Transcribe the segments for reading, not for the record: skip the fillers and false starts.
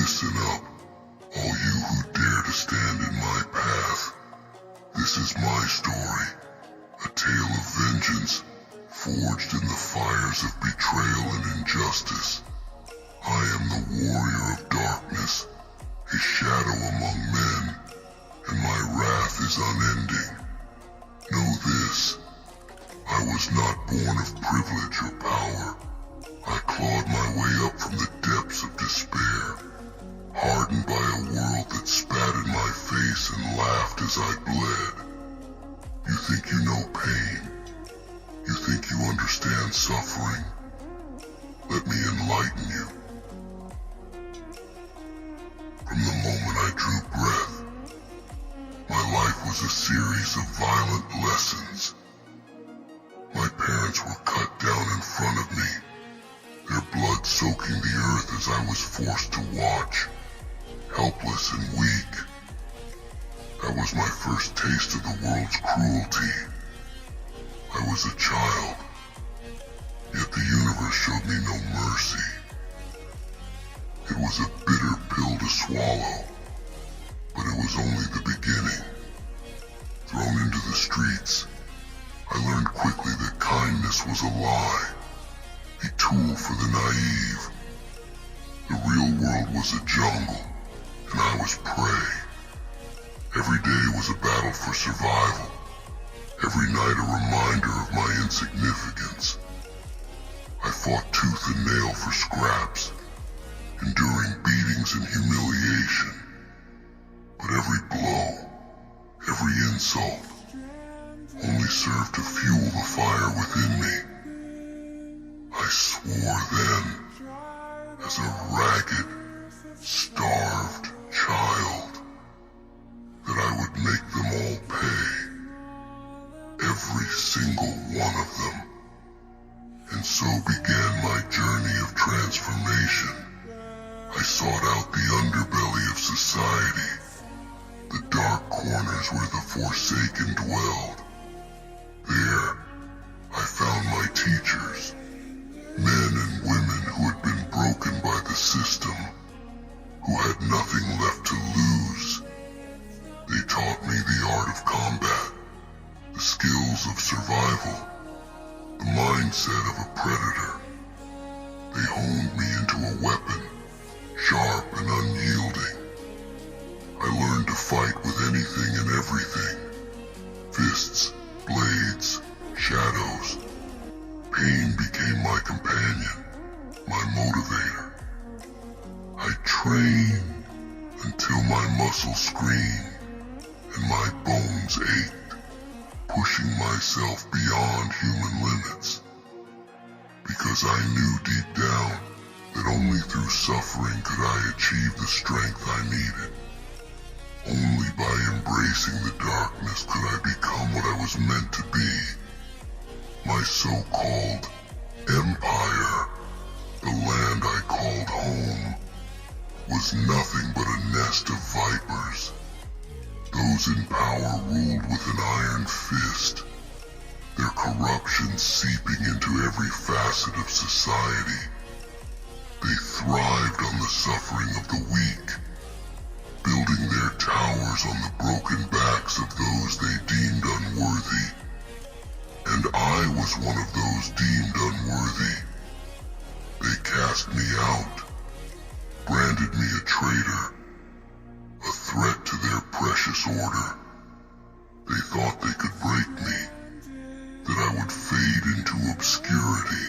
Listen up, all you who dare to stand in my path. This is my story, a tale of vengeance, forged in the fires of betrayal and injustice. I am the warrior of darkness, a shadow among men, and my wrath is unending. Know this, I was not born of privilege or power. I clawed my way up from the depths of despair, hardened by a world that spat in my face and laughed as I bled. You think you know pain? You think you understand suffering? Let me enlighten you. From the moment I drew breath, my life was a series of violent lessons. My parents were cut down in front of me, their blood soaking the earth as I was forced to watch, helpless and weak. That was my first taste of the world's cruelty. I was a child, yet the universe showed me no mercy. It was a bitter pill to swallow, but it was only the beginning. Thrown into the streets, I learned quickly that kindness was a lie, a tool for the naive. The real world was a jungle, and I was prey. Every day was a battle for survival, every night a reminder of my insignificance. I fought tooth and nail for scraps, enduring beatings and humiliation. But every blow, every insult, only served to fuel the fire within me. I swore then, as a ragged, starved child, that I would make them all pay, every single one of them. And so began my journey of transformation. I sought out the underbelly of society, the dark corners where the forsaken dwelled. There, I found my teachers, men and women who had been broken by the system, who had nothing left to lose. They taught me the art of combat, the skills of survival, the mindset of a predator. They honed me into a weapon, sharp and unyielding. I learned to fight with anything and everything. Fists, blades, shadows. Pain became my companion, my motivator. I trained until my muscles screamed and my bones ached, pushing myself beyond human limits. Because I knew deep down that only through suffering could I achieve the strength I needed. Only by embracing the darkness could I become what I was meant to be. My so-called empire, the land I called home, was nothing but a nest of vipers. Those in power ruled with an iron fist, their corruption seeping into every facet of society. They thrived on the suffering of the weak, building their towers on the broken backs of those they deemed unworthy. And I was one of those deemed unworthy. They cast me out, branded me a traitor, a threat to their precious order. They thought they could break me, that I would fade into obscurity.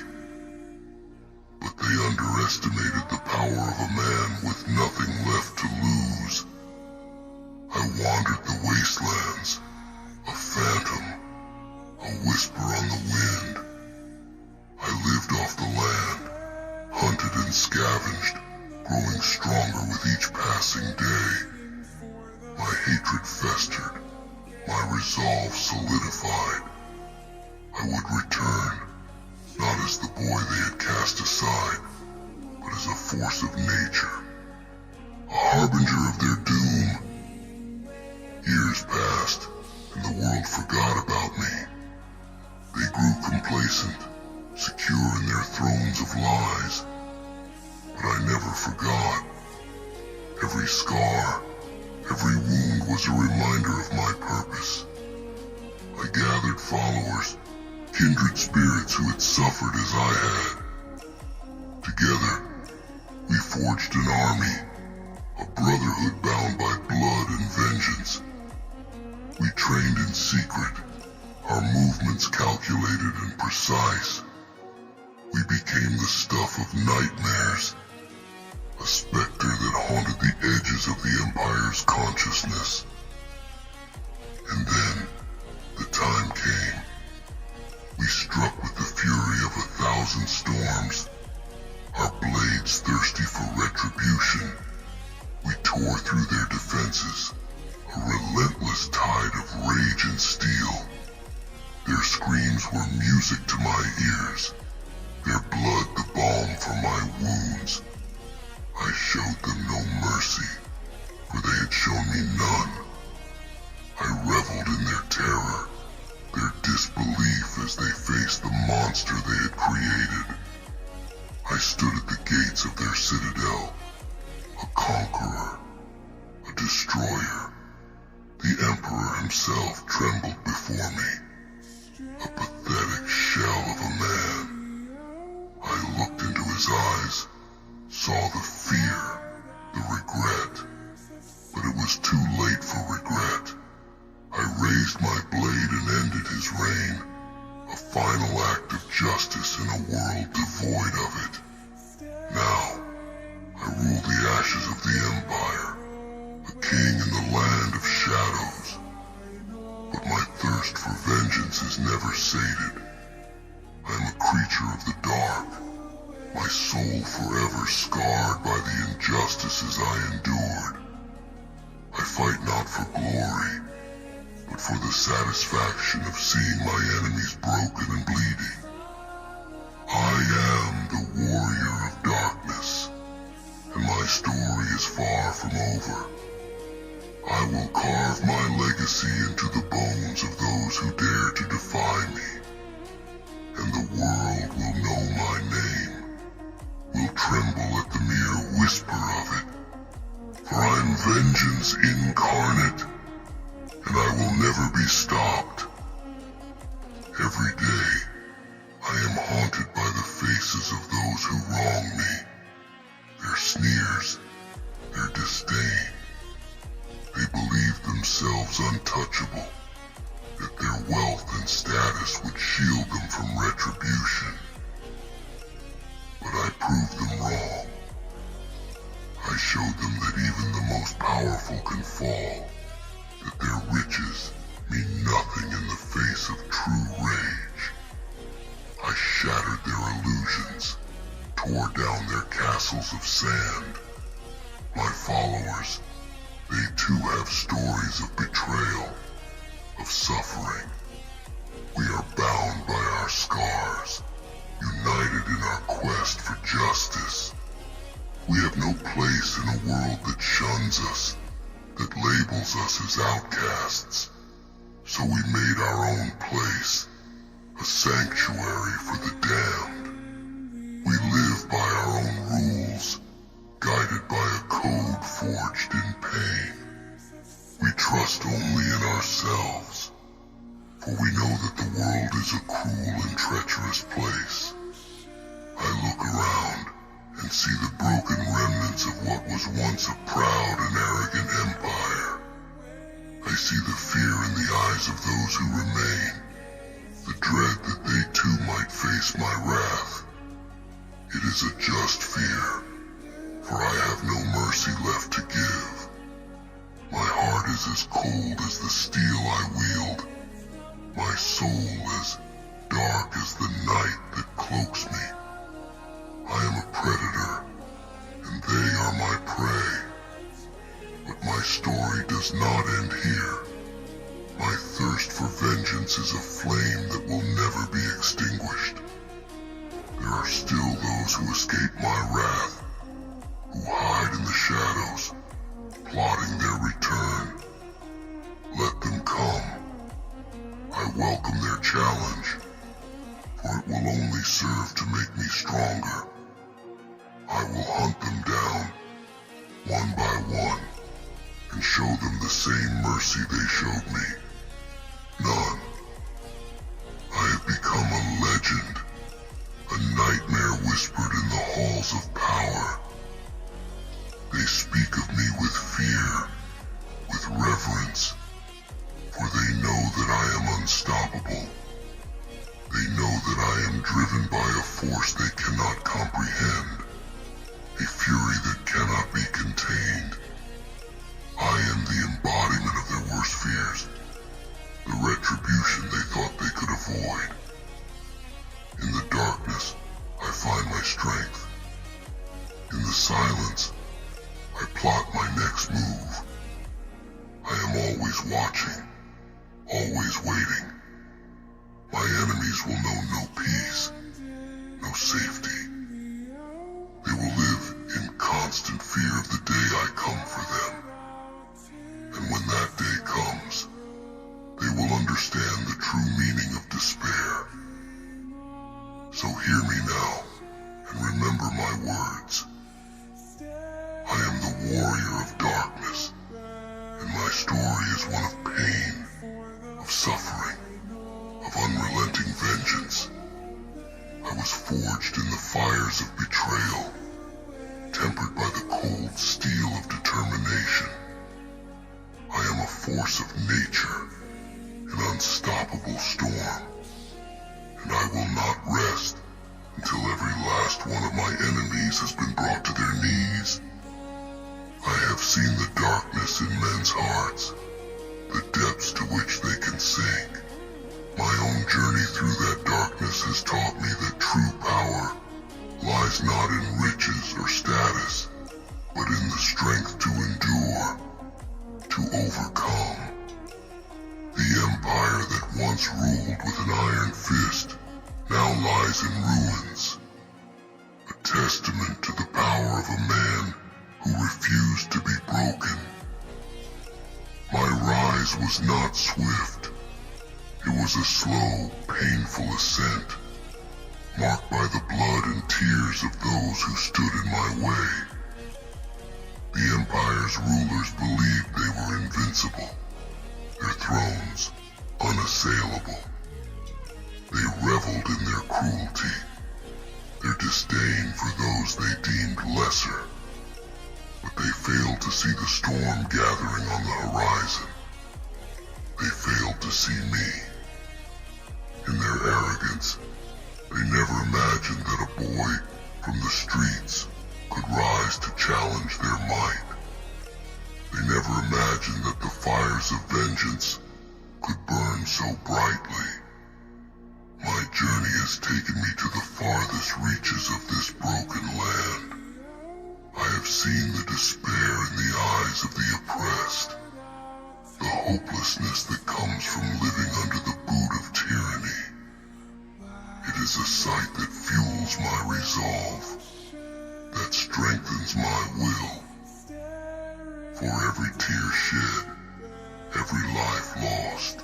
But they underestimated the power of a man with nothing left to lose. I wandered the wastelands, a phantom, a whisper on the wind. I lived off the land, hunted and scavenged, growing stronger with each passing day. My hatred festered, my resolve solidified. I would return, not as the boy they had cast aside, but as a force of nature, a harbinger of their doom. Years passed, and the world forgot about me. They grew complacent, secure in their thrones of lies. But I never forgot. Every scar, every wound was a reminder of my purpose. I gathered followers, kindred spirits who had suffered as I had. Together, we forged an army, a brotherhood bound by blood and vengeance. We trained in secret, our movements calculated and precise. We became the stuff of nightmares, a specter that haunted the edges of the Empire's consciousness. And then, the time came. We struck with the fury of 1,000 storms, our blades thirsty for retribution. We tore through their defenses, a relentless tide of rage and steel. Their screams were music to my ears, their blood the balm for my wounds. I showed them no mercy, for they had shown me none. I reveled in their terror, their disbelief as they faced the monster they had created. I stood at the gates of their citadel, a conqueror, a destroyer. The Emperor himself trembled before me, a pathetic shell of a man. I looked into his eyes, saw the fear, the regret, but it was too late for regret. I raised my blade and ended his reign, a final act of justice in a world devoid of it. Now, I rule the ashes of the Empire, a king in the land of shadows. But my thirst for vengeance is never sated. I am a creature of the dark, my soul forever scarred by the injustices I endured. I fight not for glory, but for the satisfaction of seeing my enemies broken and bleeding. I am the warrior of darkness, and my story is far from over. I will carve my legacy into the bones of those who dare to defy me, and the world will know my name, will tremble at the mere whisper of it. For I'm Vengeance Incarnate, and I will never be stopped. Every day, I am haunted by the faces of those who wrong me, their sneers, their disdain. They believed themselves untouchable, that their wealth and status would shield them from retribution. But I proved them wrong. I showed them that even the most powerful can fall, that their riches mean nothing in the face of true rage. I shattered their illusions, tore down their castles of sand. My followers, they too have stories of betrayal, of suffering. We are bound by our scars, united in our quest for justice. We have no place in a world that shuns us, that labels us as outcasts. So we made our own place, a sanctuary for the damned. We live by our own rules, guided by a code forged in pain. We trust only in ourselves, for we know that the world is a cruel and treacherous place. I look around and see the broken remnants of what was once a proud and arrogant empire. I see the fear in the eyes of those who remain, the dread that they too might face my wrath. It is a just fear, for I have no mercy left to give. My heart is as cold as the steel I wield, my soul as dark as the night that cloaks me. I am a predator, and they are my prey. But my story does not end here. My thirst for vengeance is a flame that will never be extinguished. There are still those who escape my wrath, who hide in the shadows, plotting their return. Let them come. I welcome their challenge, for it will only serve to make me stronger. I will hunt them down, one by one, and show them the same mercy they showed me. None. I have become a legend, a nightmare whispered in the halls of power. They speak of me with fear, with reverence, for they know that I am unstoppable. They know that I am driven by a force they cannot comprehend, a fury that cannot be contained. I am the embodiment of their worst fears, the retribution they thought they could avoid. In the darkness, I find my strength. In the silence, I plot my next move. I am always watching, always waiting. My enemies will know no peace, no safety. They will live in constant fear of the day I come for them. And when that day comes, they will understand the true meaning of despair. So hear me now, and remember my words. I am the warrior of darkness, and my story is one of pain, of suffering, of unrelenting vengeance. I was forged in the fires of betrayal, tempered by the cold steel of determination. I am a force of nature, an unstoppable storm, and I will not rest until every last one of my enemies has been brought to their knees. I have seen the darkness in men's hearts, the depths to which they can sink. My own journey through that darkness has taught me that true power lies not in riches or status, but in the strength to endure, to overcome. The empire that once ruled with an iron fist now lies in ruins, a testament to the power of a man who refused to be broken. My rise was not swift. It was a slow, painful ascent, marked by the blood and tears of those who stood in my way. The empire's rulers believed they were invincible, their thrones unassailable. They reveled in their cruelty, their disdain for those they deemed lesser. But they failed to see the storm gathering on the horizon. They failed to see me. In their arrogance, they never imagined that a boy from the streets could rise to challenge their might. They never imagined that the fires of vengeance could burn so brightly. My journey has taken me to the farthest reaches of this broken land. I have seen the despair in the eyes of the oppressed, the hopelessness that comes from living under the boot of tyranny. It is a sight that fuels my resolve, that strengthens my will. For every tear shed, every life lost,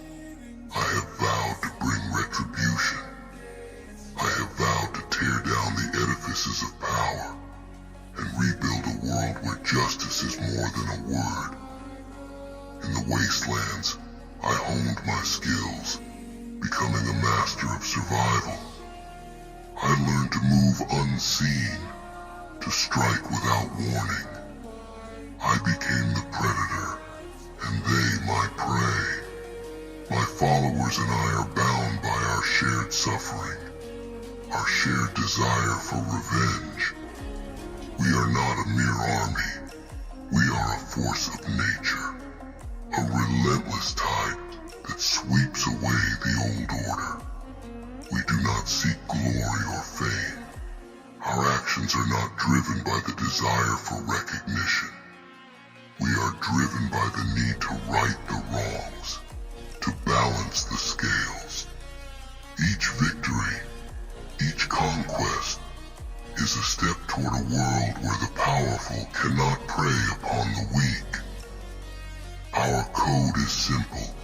I have vowed to bring retribution. I have vowed to tear down the edifices of power and rebuild a world where justice is more than a word. In the wastelands, I honed my skills, becoming a master of survival. I learned to move unseen, to strike without warning. I became the predator, and they my prey. My followers and I are bound by our shared suffering, our shared desire for revenge. We are not a mere army. We are a force of nature, a relentless tide that sweeps away the old order. We do not seek glory or fame. Our actions are not driven by the desire for recognition. We are driven by the need to right the wrongs, to balance the scales. Each victory, each conquest, is a step toward a world where the powerful cannot prey upon the weak. Our code is simple: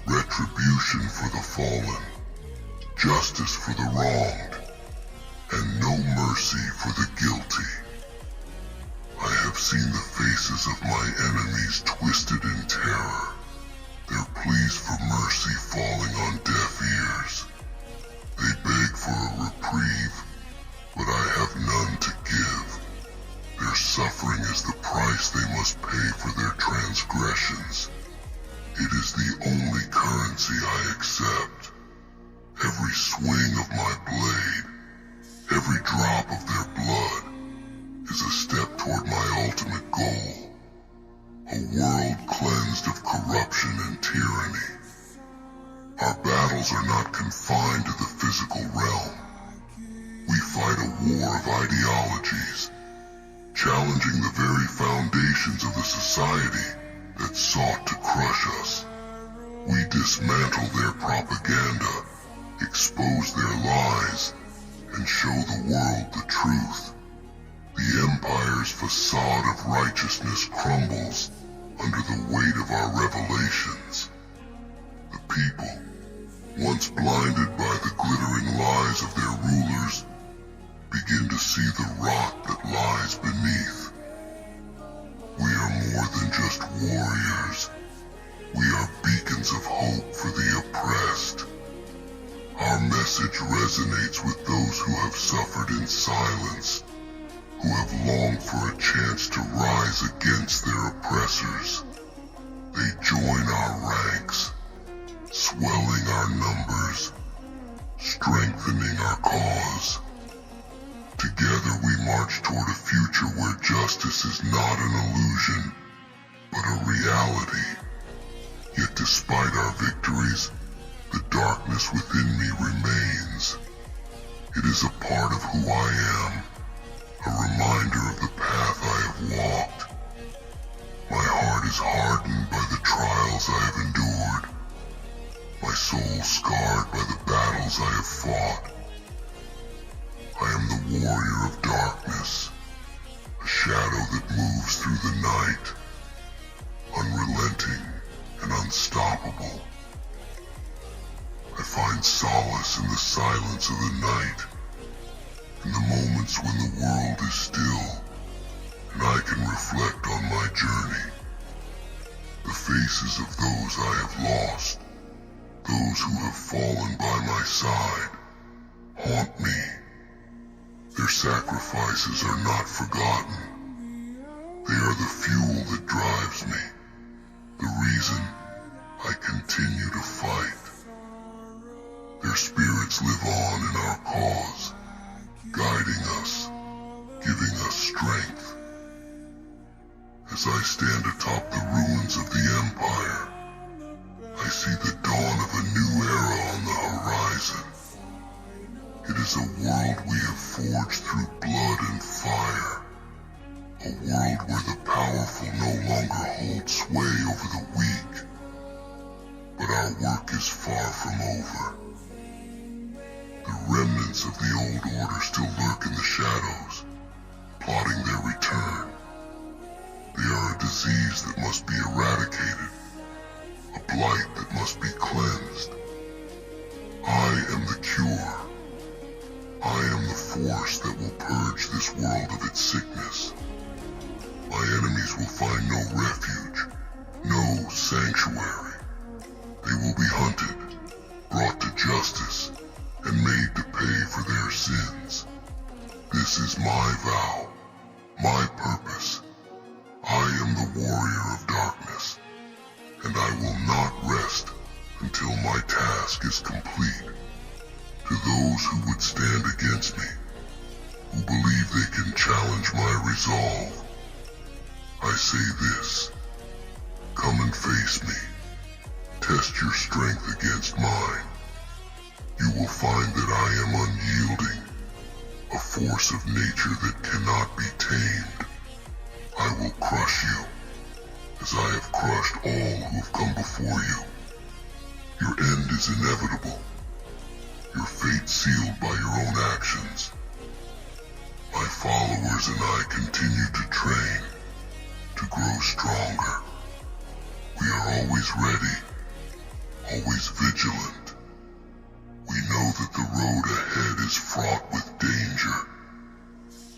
retribution for the fallen, justice for the wronged, and no mercy for the guilty. I have seen seen the faces of my enemies twisted in terror, their pleas for mercy falling on deaf ears. They beg for a reprieve, but I have none to give. Their suffering is the price they must pay for their transgressions. It is the only currency I accept. Every swing of my blade, every drop of their blood, is a step toward my ultimate goal. A world cleansed of corruption and tyranny. Our battles are not confined to the physical realm. We fight a war of ideologies, challenging the very foundations of the society that sought to crush us. We dismantle their propaganda, expose their lies, and show the world the truth. The empire's facade of righteousness crumbles under the weight of our revelations. The people, once blinded by the glittering lies of their rulers, begin to see the rot that lies beneath. We are more than just warriors. We are beacons of hope for the oppressed. Our message resonates with those who have suffered in silence, who have longed for a chance to rise against their oppressors. They join our ranks, swelling our numbers, strengthening our cause. Together we march toward a future where justice is not an illusion, but a reality. Yet despite our victories, the darkness within me remains. It is a part of who I am, a reminder of the path I have walked. My heart is hardened by the trials I have endured, my soul scarred by the battles I have fought. I am the warrior of darkness, a shadow that moves through the night, unrelenting and unstoppable. I find solace in the silence of the night, in the moments when the world is still, and I can reflect on my journey. The faces of those I have lost, those who have fallen by my side, haunt me. Their sacrifices are not forgotten. They are the fuel that drives me, the reason I continue to fight. Their spirits live on in our cause, guiding us, giving us strength. As I stand atop the ruins of the Empire, I see the dawn of a new era on the horizon. It is a world we have forged through blood and fire. A world where the powerful no longer hold sway over the weak. But our work is far from over. The remnants of the old order still lurk in the shadows, plotting their return. They are a disease that must be eradicated, a blight that must be cleansed. I am the cure. I am the force that will purge this world of its sickness. My enemies will find no refuge, no sanctuary. They will be hunted, brought to justice, and made to pay for their sins. This is my vow, my purpose. I am the warrior of darkness, and I will not rest until my task is complete. To those who would stand against me, who believe they can challenge my resolve, I say this: come and face me. Test your strength against mine. You will find that I am unyielding, a force of nature that cannot be tamed. I will crush you, as I have crushed all who have come before you. Your end is inevitable, your fate sealed by your own actions. My followers and I continue to train, to grow stronger. We are always ready, always vigilant. We know that the road ahead is fraught with danger,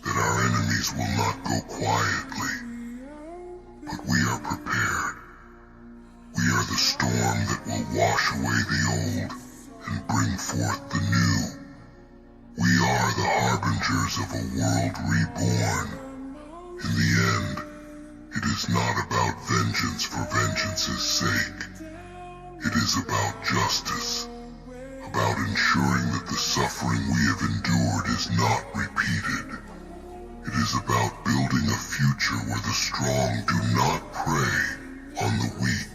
that our enemies will not go quietly. wash away the old and bring forth the new. We are the harbingers of a world reborn. In the end, it is not about vengeance for vengeance's sake. It is about justice, about ensuring that the suffering we have endured is not repeated. It is about building a future where the strong do not prey on the weak,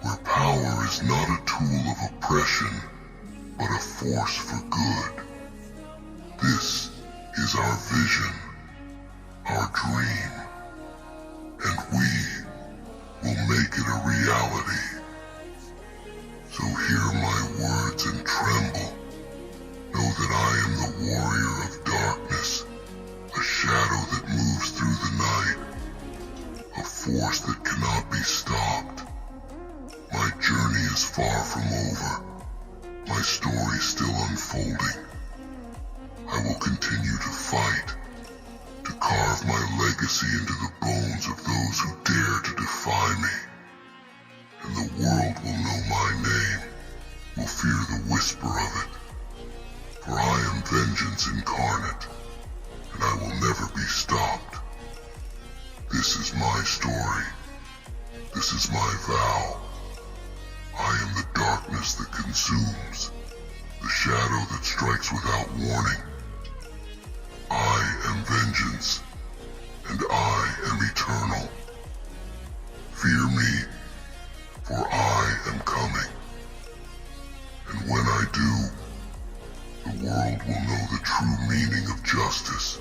where power is not a tool of oppression, but a force for good. This is our vision, our dream, and we will make it a reality. So hear my words and tremble. Know that I am the warrior of darkness, a shadow that moves through the night, a force that cannot be stopped. My journey is far from over, my story still unfolding. I will continue to fight, to carve my legacy into the bones of those who dare to defy me. And the world will know my name, will fear the whisper of it. For I am vengeance incarnate, and I will never be stopped. This is my story. This is my vow. I am the darkness that consumes, the shadow that strikes without warning. I am vengeance, and I am eternal. Fear me, for I am coming. And when I do, the world will know the true meaning of justice.